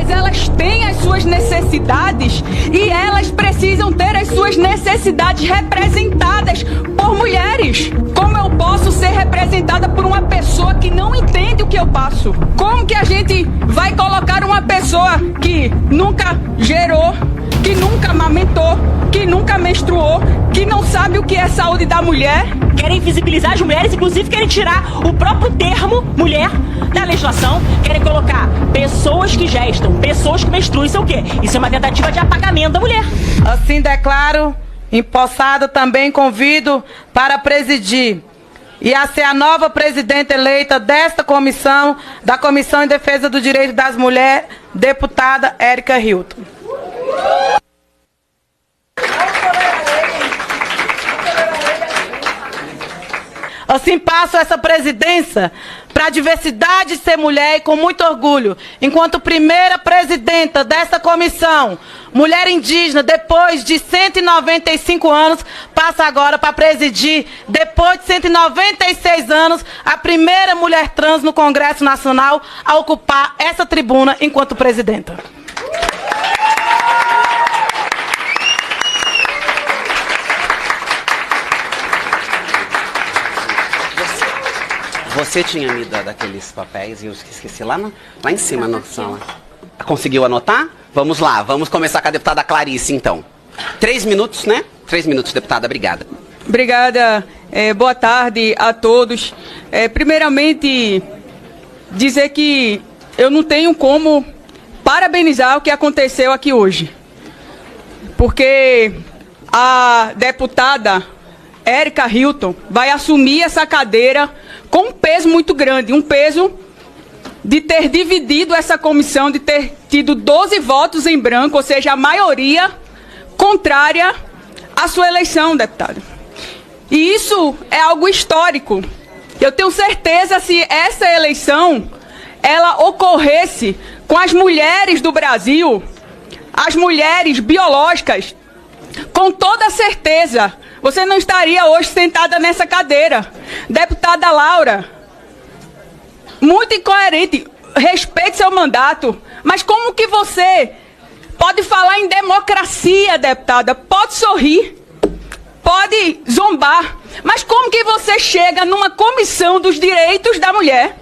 brasileiras, elas têm as suas necessidades e elas precisam ter as suas necessidades representadas por mulheres. Como eu posso ser representada por uma pessoa que não entende o que eu passo? Como que a gente vai colocar uma pessoa que nunca gerou, que nunca amamentou, que nunca menstruou, que não sabe o que é saúde da mulher? Querem invisibilizar as mulheres, inclusive querem tirar o próprio termo mulher da legislação, querem colocar pessoas que gestam, pessoas que menstruam, isso é o quê? Isso é uma tentativa de apagamento da mulher. Assim declaro, empossada também convido para presidir e a ser a nova presidenta eleita desta comissão, da Comissão em Defesa do Direito das Mulheres, deputada Érica Hilton. Assim passo essa presidência para a diversidade ser mulher e com muito orgulho, enquanto primeira presidenta dessa comissão, mulher indígena, depois de 195 anos, passa agora para presidir, depois de 196 anos, a primeira mulher trans no Congresso Nacional a ocupar essa tribuna enquanto presidenta. Você tinha me dado aqueles papéis e eu esqueci lá em cima na sala. Conseguiu anotar? Vamos lá, vamos começar com a deputada Clarice, então. 3 minutos, né? 3 minutos, deputada, obrigada. Obrigada, boa tarde a todos. Primeiramente, dizer que eu não tenho como parabenizar o que aconteceu aqui hoje. Porque a deputada Érica Hilton vai assumir essa cadeira com um peso muito grande, um peso de ter dividido essa comissão, de ter tido 12 votos em branco, ou seja, a maioria contrária à sua eleição, deputada. E isso é algo histórico. Eu tenho certeza, se essa eleição ela ocorresse com as mulheres do Brasil, as mulheres biológicas, com toda certeza, você não estaria hoje sentada nessa cadeira. Deputada Laura, muito incoerente, respeite seu mandato, mas como que você pode falar em democracia, deputada? Pode sorrir, pode zombar, mas como que você chega numa comissão dos direitos da mulher?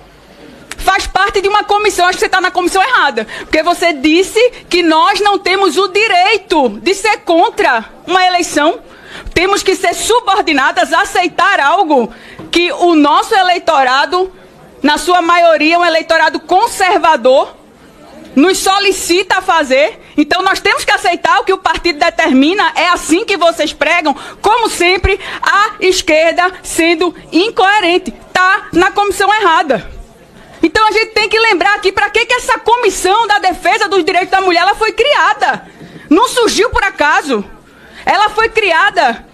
Faz parte de uma comissão, acho que você está na comissão errada, porque você disse que nós não temos o direito de ser contra uma eleição. Temos que ser subordinadas a aceitar algo que o nosso eleitorado, na sua maioria, é um eleitorado conservador, nos solicita a fazer. Então nós temos que aceitar o que o partido determina. É assim que vocês pregam. Como sempre, a esquerda sendo incoerente. Está na comissão errada. Então a gente tem que lembrar aqui para que essa comissão da defesa dos direitos da mulher ela foi criada. Não surgiu por acaso. Ela foi criada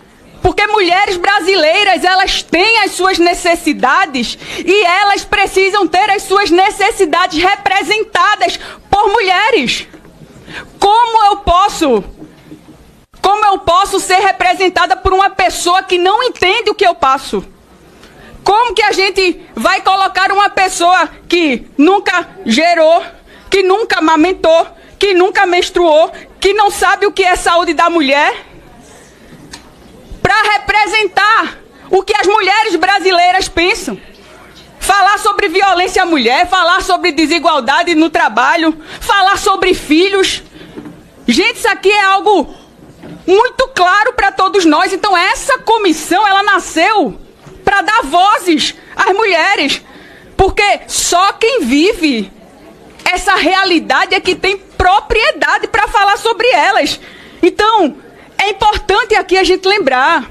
porque mulheres brasileiras, elas têm as suas necessidades e elas precisam ter as suas necessidades representadas por mulheres. Como eu posso ser representada por uma pessoa que não entende o que eu passo? Como que a gente vai colocar uma pessoa que nunca gerou, que nunca amamentou, que nunca menstruou, que não sabe o que é saúde da mulher, para representar o que as mulheres brasileiras pensam? Falar sobre violência à mulher, falar sobre desigualdade no trabalho, falar sobre filhos. Gente, isso aqui é algo muito claro para todos nós. Então essa comissão, ela nasceu para dar vozes às mulheres, porque só quem vive essa realidade é que tem propriedade para falar sobre elas. Então, é importante aqui a gente lembrar,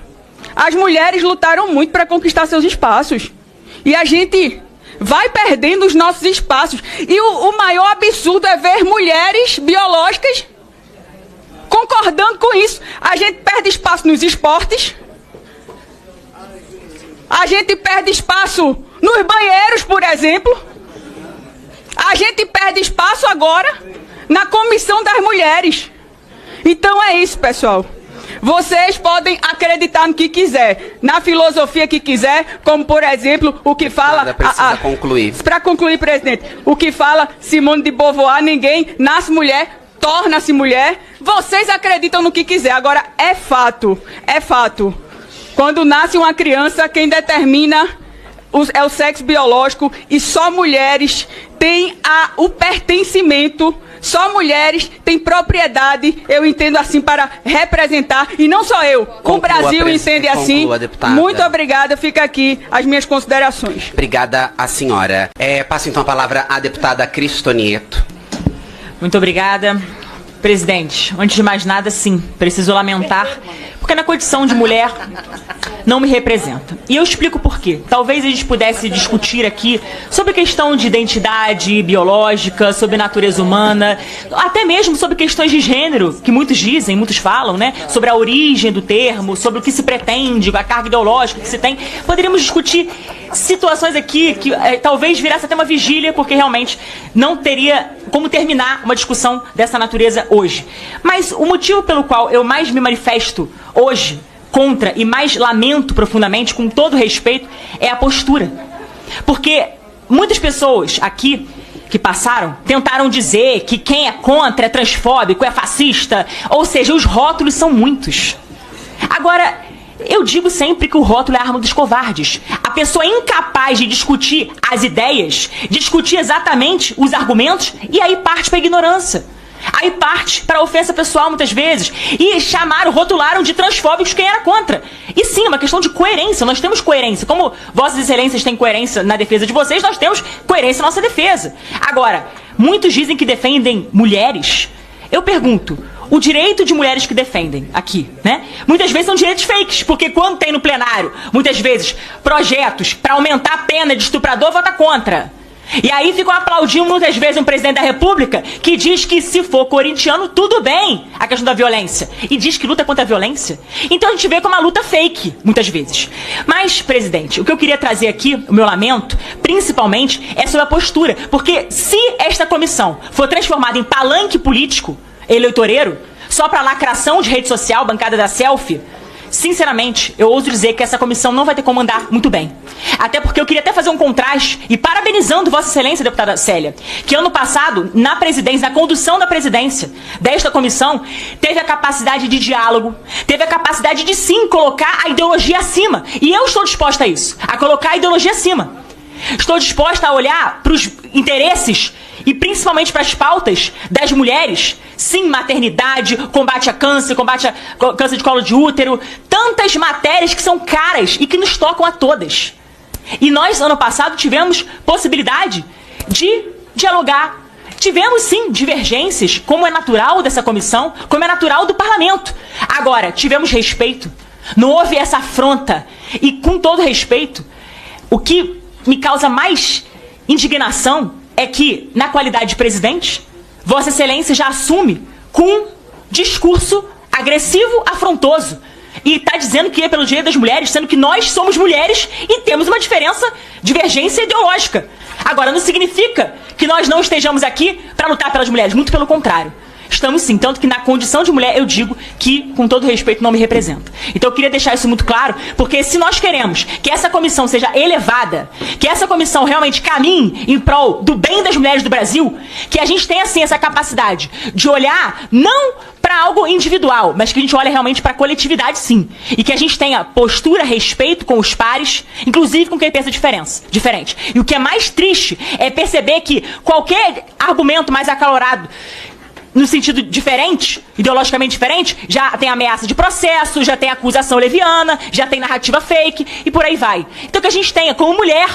as mulheres lutaram muito para conquistar seus espaços, e a gente vai perdendo os nossos espaços, e o maior absurdo é ver mulheres biológicas concordando com isso. A gente perde espaço nos esportes, a gente perde espaço nos banheiros, por exemplo. A gente perde espaço agora na comissão das mulheres. Então é isso, pessoal. Vocês podem acreditar no que quiser, na filosofia que quiser, como, por exemplo, o que fala... Precisa concluir. Para concluir, presidente, o que fala Simone de Beauvoir, ninguém nasce mulher, torna-se mulher. Vocês acreditam no que quiser. Agora, é fato. Quando nasce uma criança, quem determina é o sexo biológico e só mulheres têm o pertencimento, só mulheres têm propriedade, eu entendo assim, para representar, e não só eu, o Brasil entende assim. Muito obrigada, fica aqui as minhas considerações. Obrigada à senhora. Passo então a palavra à deputada Cristonieto. Muito obrigada. Presidente, antes de mais nada, sim, preciso lamentar, porque na condição de mulher não me representa. E eu explico por quê. Talvez a gente pudesse discutir aqui sobre questão de identidade biológica, sobre natureza humana, até mesmo sobre questões de gênero, que muitos dizem, muitos falam, né? Sobre a origem do termo, sobre o que se pretende, a carga ideológica que se tem. Poderíamos discutir situações aqui que talvez virasse até uma vigília, porque realmente não teria como terminar uma discussão dessa natureza hoje. Mas o motivo pelo qual eu mais me manifesto hoje contra e mais lamento profundamente, com todo respeito, é a postura. Porque muitas pessoas aqui que passaram tentaram dizer que quem é contra é transfóbico, é fascista, ou seja, os rótulos são muitos. Agora, eu digo sempre que o rótulo é a arma dos covardes. A pessoa é incapaz de discutir as ideias, discutir exatamente os argumentos, e aí parte para a ignorância. Aí parte para a ofensa pessoal, muitas vezes. E rotularam de transfóbicos quem era contra. E sim, é uma questão de coerência. Nós temos coerência. Como Vossas Excelências têm coerência na defesa de vocês, nós temos coerência na nossa defesa. Agora, muitos dizem que defendem mulheres. Eu pergunto, o direito de mulheres que defendem aqui, né? Muitas vezes são direitos fakes, porque quando tem no plenário, muitas vezes, projetos para aumentar a pena de estuprador, vota contra. E aí ficam aplaudindo muitas vezes um presidente da República que diz que se for corintiano, tudo bem a questão da violência. E diz que luta contra a violência. Então a gente vê como uma luta fake, muitas vezes. Mas, presidente, o que eu queria trazer aqui, o meu lamento, principalmente, é sobre a postura. Porque se esta comissão for transformada em palanque político, eleitoreiro, só para lacração de rede social, bancada da selfie, sinceramente, eu ouso dizer que essa comissão não vai ter como andar muito bem. Até porque eu queria até fazer um contraste, e parabenizando Vossa Excelência, deputada Célia, que ano passado, na presidência, na condução da presidência desta comissão, teve a capacidade de diálogo, teve a capacidade de sim colocar a ideologia acima. E eu estou disposta a isso, a colocar a ideologia acima. Estou disposta a olhar para os interesses e principalmente para as pautas das mulheres. Sim, maternidade, combate a câncer câncer de colo de útero. Tantas matérias que são caras e que nos tocam a todas. E nós, ano passado, tivemos possibilidade de dialogar. Tivemos, sim, divergências, como é natural dessa comissão, como é natural do parlamento. Agora, tivemos respeito. Não houve essa afronta. E, com todo respeito, o que me causa mais indignação é que, na qualidade de presidente, Vossa Excelência já assume com um discurso agressivo, afrontoso. E está dizendo que é pelo direito das mulheres, sendo que nós somos mulheres e temos uma divergência ideológica. Agora, não significa que nós não estejamos aqui para lutar pelas mulheres, muito pelo contrário. Estamos sim, tanto que na condição de mulher eu digo que, com todo respeito, não me representa. Então eu queria deixar isso muito claro, porque se nós queremos que essa comissão seja elevada, que essa comissão realmente caminhe em prol do bem das mulheres do Brasil, que a gente tenha sim essa capacidade de olhar não para algo individual, mas que a gente olhe realmente para a coletividade sim. E que a gente tenha postura, respeito com os pares, inclusive com quem pensa diferente. E o que é mais triste é perceber que qualquer argumento mais acalorado no sentido diferente, ideologicamente diferente, já tem ameaça de processo, já tem acusação leviana, já tem narrativa fake e por aí vai. Então que a gente tenha, como mulher,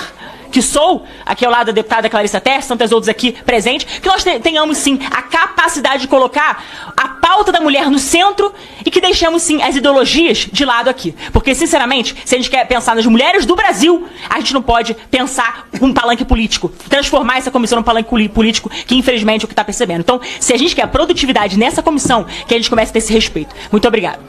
que sou, aqui ao lado da deputada Clarissa Testa, tantas outras aqui presentes, que nós tenhamos sim a capacidade de colocar a pauta da mulher no centro e que deixemos sim as ideologias de lado aqui. Porque, sinceramente, se a gente quer pensar nas mulheres do Brasil, a gente não pode pensar um palanque político, transformar essa comissão num palanque político, que infelizmente é o que está percebendo. Então, se a gente quer produtividade nessa comissão, que a gente comece a ter esse respeito. Muito obrigada.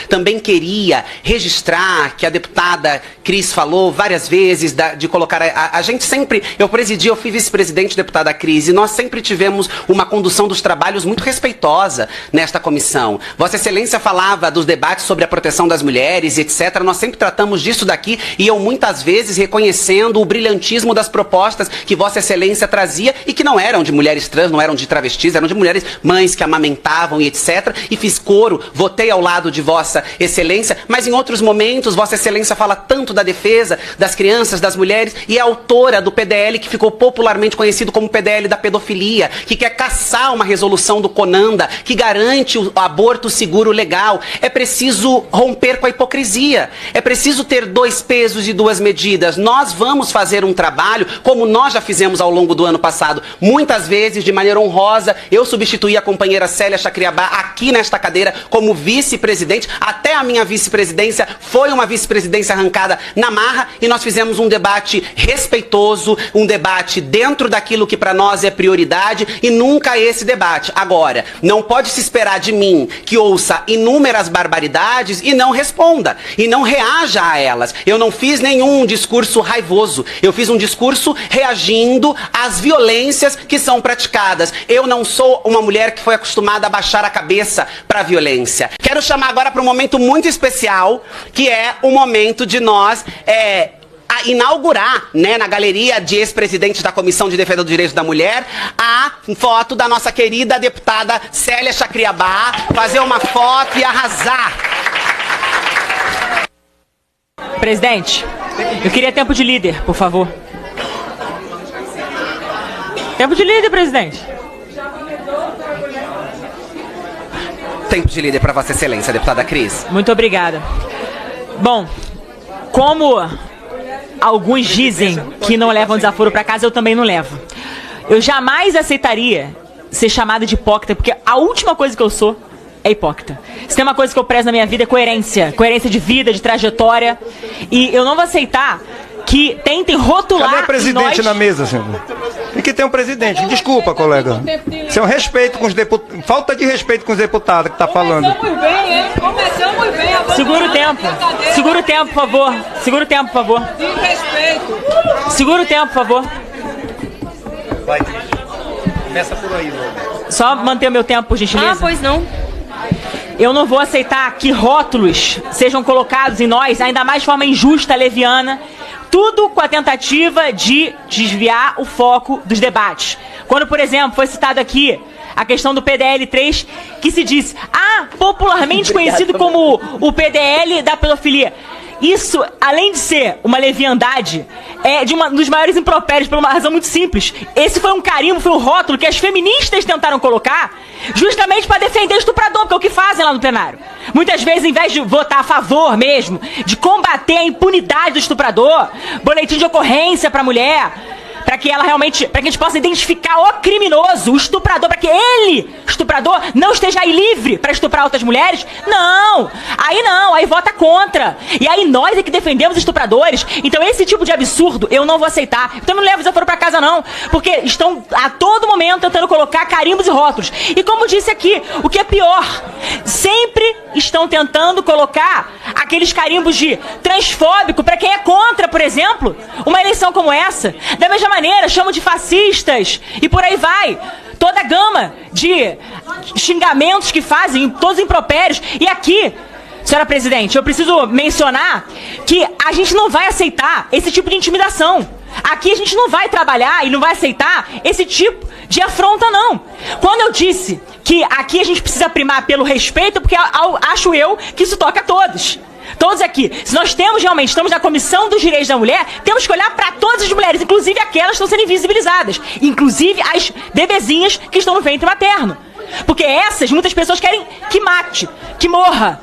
Também queria registrar que a deputada Cris falou várias vezes de colocar a gente sempre, eu presidi, eu fui vice-presidente, deputada Cris, e nós sempre tivemos uma condução dos trabalhos muito respeitosa nesta comissão. Vossa Excelência falava dos debates sobre a proteção das mulheres, etc. Nós sempre tratamos disso daqui e eu muitas vezes reconhecendo o brilhantismo das propostas que Vossa Excelência trazia e que não eram de mulheres trans, não eram de travestis, eram de mulheres mães que amamentavam e etc. E fiz coro, votei ao lado de Vossa Excelência, mas em outros momentos Vossa Excelência fala tanto da defesa das crianças, das mulheres, e é autora do PDL que ficou popularmente conhecido como PDL da pedofilia, que quer caçar uma resolução do CONANDA, que garante o aborto seguro legal. É preciso romper com a hipocrisia, é preciso ter 2 pesos e 2 medidas. Nós vamos fazer um trabalho, como nós já fizemos ao longo do ano passado, muitas vezes de maneira honrosa. Eu substituí a companheira Célia Chacriabá aqui nesta cadeira como vice-presidente. Até a minha vice-presidência foi uma vice-presidência arrancada na marra e nós fizemos um debate respeitoso, um debate dentro daquilo que para nós é prioridade e nunca esse debate. Agora, não pode se esperar de mim que ouça inúmeras barbaridades e não responda, e não reaja a elas. Eu não fiz nenhum discurso raivoso, eu fiz um discurso reagindo às violências que são praticadas. Eu não sou uma mulher que foi acostumada a baixar a cabeça para a violência. Quero chamar agora para um momento muito especial, que é o momento de nós inaugurar, né, na galeria de ex-presidentes da Comissão de Defesa dos Direitos da Mulher, a foto da nossa querida deputada Célia Chacriabá, fazer uma foto e arrasar. Presidente, eu queria tempo de líder, por favor. Tempo de líder, presidente. Tempo de líder para Vossa Excelência, deputada Cris. Muito obrigada. Bom, como alguns dizem que não levam desaforo para casa, eu também não levo. Eu jamais aceitaria ser chamada de hipócrita, porque a última coisa que eu sou é hipócrita. Se tem uma coisa que eu prezo na minha vida é coerência. Coerência de vida, de trajetória. E eu não vou aceitar que tentem rotular... Cadê a presidente na mesa, senhor? Tem que ter um presidente. Desculpa, colega. Isso é um respeito com os deputados. Falta de respeito com os deputados que está falando. Começamos bem, hein? Começamos bem. Segura o tempo. Segura o tempo, por favor. Segura o tempo, por favor. De respeito. Segura o tempo, por favor. Vai, começa por aí, logo. Só manter o meu tempo, por gentileza. Ah, pois não. Eu não vou aceitar que rótulos sejam colocados em nós, ainda mais de forma injusta, leviana, tudo com a tentativa de desviar o foco dos debates. Quando, por exemplo, foi citado aqui a questão do PDL 3, que se diz, popularmente conhecido como o PDL da pedofilia. Isso, além de ser uma leviandade, é de um dos maiores impropérios, por uma razão muito simples. Esse foi um carimbo, foi um rótulo que as feministas tentaram colocar justamente para defender o estuprador, que é o que fazem lá no plenário. Muitas vezes, em vez de votar a favor mesmo, de combater a impunidade do estuprador, boletim de ocorrência para a mulher, para que ela realmente, para que a gente possa identificar o criminoso, o estuprador, para que ele, estuprador, não esteja aí livre para estuprar outras mulheres. Não, aí vota contra. E aí nós é que defendemos estupradores. Então esse tipo de absurdo eu não vou aceitar. Então não levo desaforo para casa não, porque estão a todo momento tentando colocar carimbos e rótulos. E como disse aqui, o que é pior, sempre estão tentando colocar aqueles carimbos de transfóbico para quem é contra, por exemplo, uma eleição como essa. Da mesma maneira, chamam de fascistas e por aí vai. Toda a gama de xingamentos que fazem, todos impropérios. E aqui, senhora presidente, eu preciso mencionar que a gente não vai aceitar esse tipo de intimidação. Aqui a gente não vai trabalhar e não vai aceitar esse tipo de afronta, não. Quando eu disse que aqui a gente precisa primar pelo respeito, porque acho eu que isso toca a todos. Todos aqui. Se nós realmente estamos na Comissão dos Direitos da Mulher, temos que olhar para todas as mulheres, inclusive aquelas que estão sendo invisibilizadas, inclusive as bebezinhas que estão no ventre materno. Porque essas, muitas pessoas querem que mate, que morra.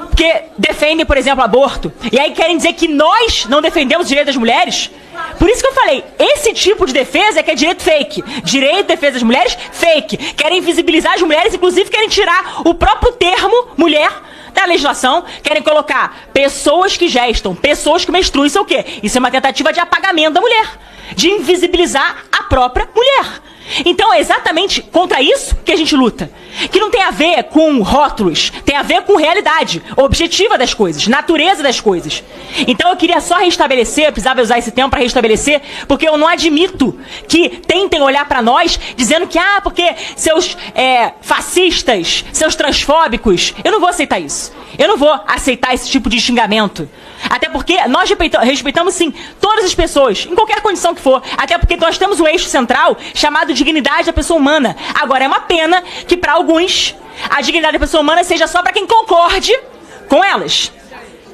Porque defendem, por exemplo, aborto. E aí querem dizer que nós não defendemos o direito das mulheres. Por isso que eu falei, esse tipo de defesa é que é direito fake. Direito de defesa das mulheres, fake. Querem invisibilizar as mulheres, inclusive querem tirar o próprio termo mulher da legislação, querem colocar pessoas que gestam, pessoas que menstruam. Isso é o quê? Isso é uma tentativa de apagamento da mulher, de invisibilizar a própria mulher. Então é exatamente contra isso que a gente luta. que não tem a ver com rótulos, tem a ver com realidade objetiva das coisas, natureza das coisas. Então eu queria só restabelecer, eu precisava usar esse tempo para restabelecer, porque eu não admito que tentem olhar para nós dizendo que, porque seus fascistas, seus transfóbicos, eu não vou aceitar isso. Eu não vou aceitar esse tipo de xingamento. Até porque nós respeitamos, sim, todas as pessoas, em qualquer condição que for. Até porque nós temos um eixo central chamado dignidade da pessoa humana. Agora, é uma pena que, para alguns, a dignidade da pessoa humana seja só para quem concorde com elas.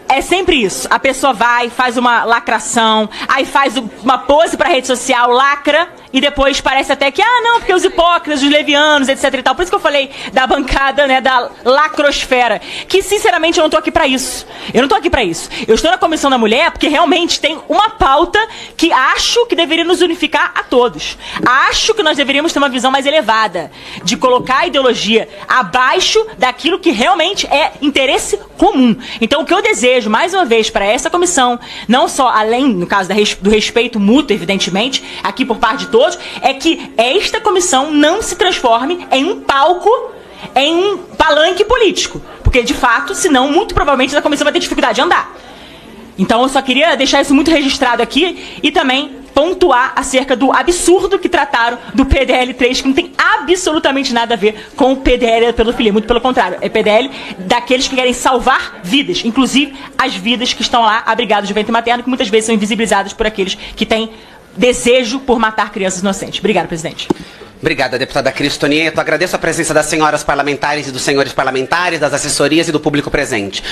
É sempre isso. A pessoa vai, faz uma lacração, aí faz uma pose pra rede social, lacra, e depois parece até que, não, porque os hipócritas, os levianos, etc e tal. Por isso que eu falei da bancada, né, da lacrosfera. Que, sinceramente, eu não tô aqui pra isso. Eu não tô aqui pra isso. Eu estou na Comissão da Mulher porque realmente tem uma pauta que acho que deveria nos unificar a todos. Acho que nós deveríamos ter uma visão mais elevada, de colocar a ideologia abaixo daquilo que realmente é interesse comum. Então, o que eu desejo, mais uma vez, para essa comissão, não só além, no caso do respeito mútuo, evidentemente, aqui por parte de todos, é que esta comissão não se transforme em um palco, em um palanque político. Porque, de fato, senão, muito provavelmente, a comissão vai ter dificuldade de andar. Então, eu só queria deixar isso muito registrado aqui e também pontuar acerca do absurdo que trataram do PDL 3, que não tem absolutamente nada a ver com o PDL da pedofilia. Muito pelo contrário, é PDL daqueles que querem salvar vidas, inclusive as vidas que estão lá abrigadas de ventre materno, que muitas vezes são invisibilizadas por aqueles que têm desejo por matar crianças inocentes. Obrigada, presidente. Obrigada, deputada Cristo Nieto. Agradeço a presença das senhoras parlamentares e dos senhores parlamentares, das assessorias e do público presente.